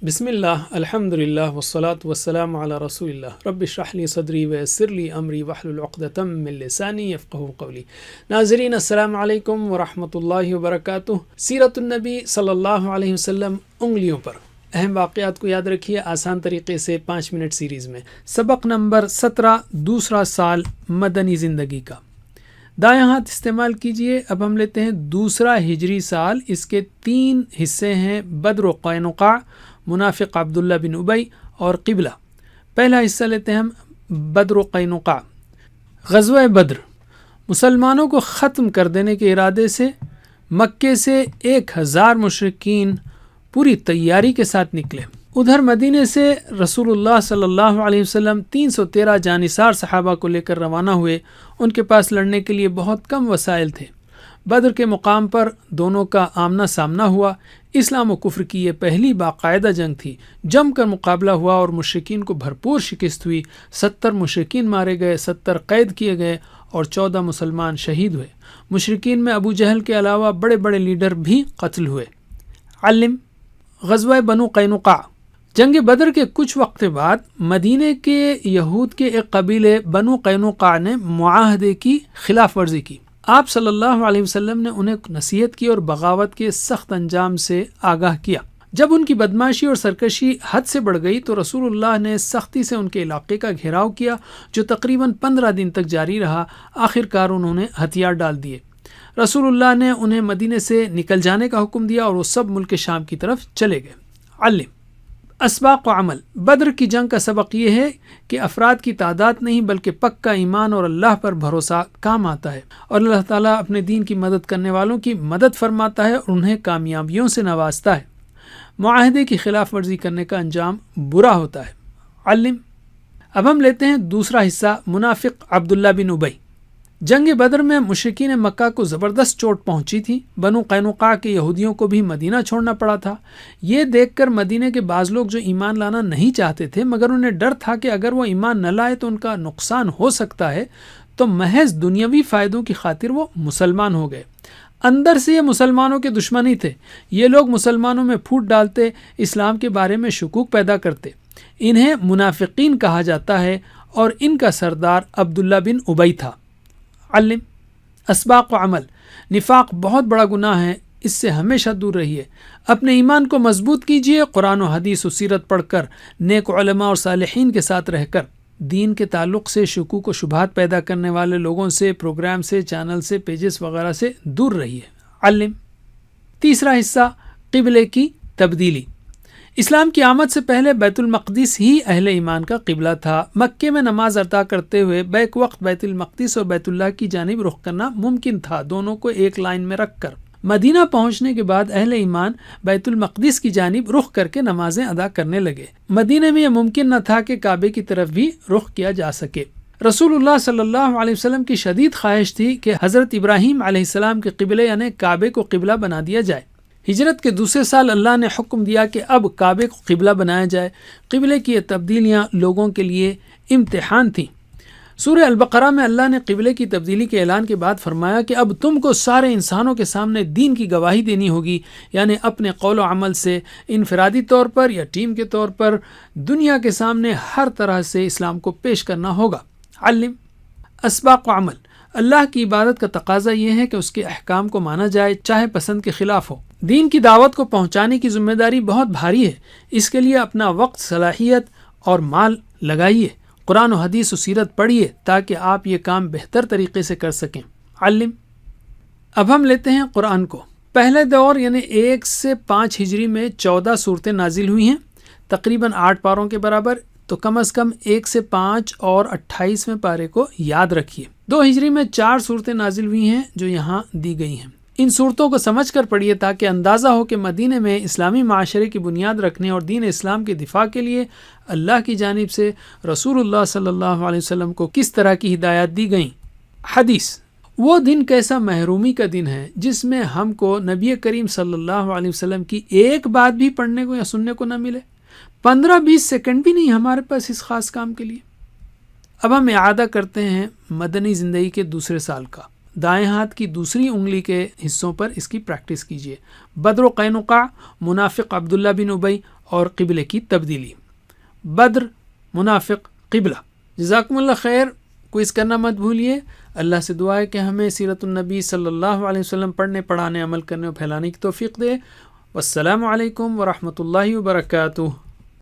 بسم اللہ الحمد للہ والصلاة والسلام علی رسول اللہ رب اشرح لی صدری ویسر لی امری واحلل عقدۃ من لسانی یفقہوا قولی۔ ناظرین السلام علیکم ورحمۃ اللہ وبرکاتہ۔ سیرت النبی صلی اللہ علیہ وسلم انگلیوں پر اہم واقعات کو یاد رکھیے آسان طریقے سے 5 منٹ سیریز میں۔ سبق نمبر 17، دوسرا سال مدنی زندگی کا۔ دائیں ہاتھ استعمال کیجئے۔ اب ہم لیتے ہیں دوسرا ہجری سال۔ اس کے 3 حصے ہیں: بدر و قینقاع، منافق عبداللہ بن ابی اور قبلہ۔ پہلا حصہ لیتے ہیں ہم بدر و قینقاع۔ غزوہ بدر مسلمانوں کو ختم کر دینے کے ارادے سے مکے سے 1000 مشرکین پوری تیاری کے ساتھ نکلے۔ ادھر مدینے سے رسول اللہ صلی اللہ علیہ وسلم 313 جانثار صحابہ کو لے کر روانہ ہوئے۔ ان کے پاس لڑنے کے لیے بہت کم وسائل تھے۔ بدر کے مقام پر دونوں کا آمنا سامنا ہوا۔ اسلام و کفر کی یہ پہلی باقاعدہ جنگ تھی۔ جم کر مقابلہ ہوا اور مشرکین کو بھرپور شکست ہوئی۔ 70 مشرکین مارے گئے، 70 قید کیے گئے اور 14 مسلمان شہید ہوئے۔ مشرکین میں ابو جہل کے علاوہ بڑے بڑے لیڈر بھی قتل ہوئے۔ علم غزوہ بنو قینقاع۔ جنگ بدر کے کچھ وقت بعد مدینے کے یہود کے ایک قبیلے بنو قینقاع نے معاہدے کی خلاف ورزی کی۔ آپ صلی اللہ علیہ وسلم نے انہیں نصیحت کی اور بغاوت کے سخت انجام سے آگاہ کیا۔ جب ان کی بدماشی اور سرکشی حد سے بڑھ گئی تو رسول اللہ نے سختی سے ان کے علاقے کا گھیراؤ کیا، جو تقریباً 15 دن تک جاری رہا۔ آخر کار انہوں نے ہتھیار ڈال دیے۔ رسول اللہ نے انہیں مدینے سے نکل جانے کا حکم دیا اور وہ سب ملک شام کی طرف چلے گئے۔ علم اسباق و عمل۔ بدر کی جنگ کا سبق یہ ہے کہ افراد کی تعداد نہیں بلکہ پکا ایمان اور اللہ پر بھروسہ کام آتا ہے، اور اللہ تعالیٰ اپنے دین کی مدد کرنے والوں کی مدد فرماتا ہے اور انہیں کامیابیوں سے نوازتا ہے۔ معاہدے کی خلاف ورزی کرنے کا انجام برا ہوتا ہے۔ علم اب ہم لیتے ہیں دوسرا حصہ، منافق عبداللہ بن ابی۔ جنگ بدر میں مشرکین مکہ کو زبردست چوٹ پہنچی تھی۔ بنو قینقاع کے یہودیوں کو بھی مدینہ چھوڑنا پڑا تھا۔ یہ دیکھ کر مدینہ کے بعض لوگ جو ایمان لانا نہیں چاہتے تھے مگر انہیں ڈر تھا کہ اگر وہ ایمان نہ لائے تو ان کا نقصان ہو سکتا ہے، تو محض دنیاوی فائدوں کی خاطر وہ مسلمان ہو گئے۔ اندر سے یہ مسلمانوں کے دشمن ہی تھے۔ یہ لوگ مسلمانوں میں پھوٹ ڈالتے، اسلام کے بارے میں شکوک پیدا کرتے۔ انہیں منافقین کہا جاتا ہے اور ان کا سردار عبداللہ بن ابی تھا۔ علم اسباق و عمل۔ نفاق بہت بڑا گناہ ہے، اس سے ہمیشہ دور رہیے۔ اپنے ایمان کو مضبوط کیجیے، قرآن و حدیث و سیرت پڑھ کر، نیک علماء اور صالحین کے ساتھ رہ کر۔ دین کے تعلق سے شکوک و شبہات پیدا کرنے والے لوگوں سے، پروگرام سے، چینل سے، پیجز وغیرہ سے دور رہیے۔ علم تیسرا حصہ، قبلے کی تبدیلی۔ اسلام کی آمد سے پہلے بیت المقدس ہی اہل ایمان کا قبلہ تھا۔ مکے میں نماز ادا کرتے ہوئے بیک وقت بیت المقدس اور بیت اللہ کی جانب رخ کرنا ممکن تھا، دونوں کو ایک لائن میں رکھ کر۔ مدینہ پہنچنے کے بعد اہل ایمان بیت المقدس کی جانب رخ کر کے نمازیں ادا کرنے لگے۔ مدینہ میں یہ ممکن نہ تھا کہ کعبے کی طرف بھی رخ کیا جا سکے۔ رسول اللہ صلی اللہ علیہ وسلم کی شدید خواہش تھی کہ حضرت ابراہیم علیہ السلام کے قبلے یعنی کعبے کو قبلہ بنا دیا جائے۔ ہجرت کے دوسرے سال اللہ نے حکم دیا کہ اب کعبے کو قبلہ بنایا جائے۔ قبلے کی یہ تبدیلیاں لوگوں کے لیے امتحان تھیں۔ سورہ البقرہ میں اللہ نے قبلے کی تبدیلی کے اعلان کے بعد فرمایا کہ اب تم کو سارے انسانوں کے سامنے دین کی گواہی دینی ہوگی، یعنی اپنے قول و عمل سے، انفرادی طور پر یا ٹیم کے طور پر، دنیا کے سامنے ہر طرح سے اسلام کو پیش کرنا ہوگا۔ علم اسباق و عمل۔ اللہ کی عبادت کا تقاضا یہ ہے کہ اس کے احکام کو مانا جائے، چاہے پسند کے خلاف ہو۔ دین کی دعوت کو پہنچانے کی ذمہ داری بہت بھاری ہے، اس کے لیے اپنا وقت، صلاحیت اور مال لگائیے۔ قرآن و حدیث و سیرت پڑھیے تاکہ آپ یہ کام بہتر طریقے سے کر سکیں۔ علم اب ہم لیتے ہیں قرآن کو۔ پہلے دور یعنی 1 سے 5 ہجری میں 14 صورتیں نازل ہوئی ہیں، تقریباً 8 پاروں کے برابر، تو کم از کم 1 سے 5 اور 28ویں پارے کو یاد رکھیے۔ 2 ہجری میں 4 صورتیں نازل ہوئی ہیں جو یہاں دی گئی ہیں۔ ان صورتوں کو سمجھ کر پڑھیے تاکہ اندازہ ہو کہ مدینے میں اسلامی معاشرے کی بنیاد رکھنے اور دین اسلام کے دفاع کے لیے اللہ کی جانب سے رسول اللہ صلی اللہ علیہ وسلم کو کس طرح کی ہدایات دی گئیں۔ حدیث وہ دن کیسا محرومی کا دن ہے جس میں ہم کو نبی کریم صلی اللہ علیہ وسلم کی ایک بات بھی پڑھنے کو یا سننے کو نہ ملے، 15-20 سیکنڈ بھی نہیں ہمارے پاس اس خاص کام کے لیے۔ اب ہم اعادہ کرتے ہیں مدنی زندگی کے دوسرے سال کا۔ دائیں ہاتھ کی دوسری انگلی کے حصوں پر اس کی پریکٹس کیجیے۔ بدر و قینقاع، منافق عبداللہ بن ابی اور قبلے کی تبدیلی. بدر، منافق، قبلہ. جزاکم اللہ خیر. کوئز کرنا مت بھولیے. اللہ سے دعا ہے کہ ہمیں سیرت النبی صلی اللہ علیہ وسلم پڑھنے، پڑھانے، عمل کرنے اور پھیلانے کی توفیق دے. والسلام علیکم ورحمۃ اللہ وبرکاتہ.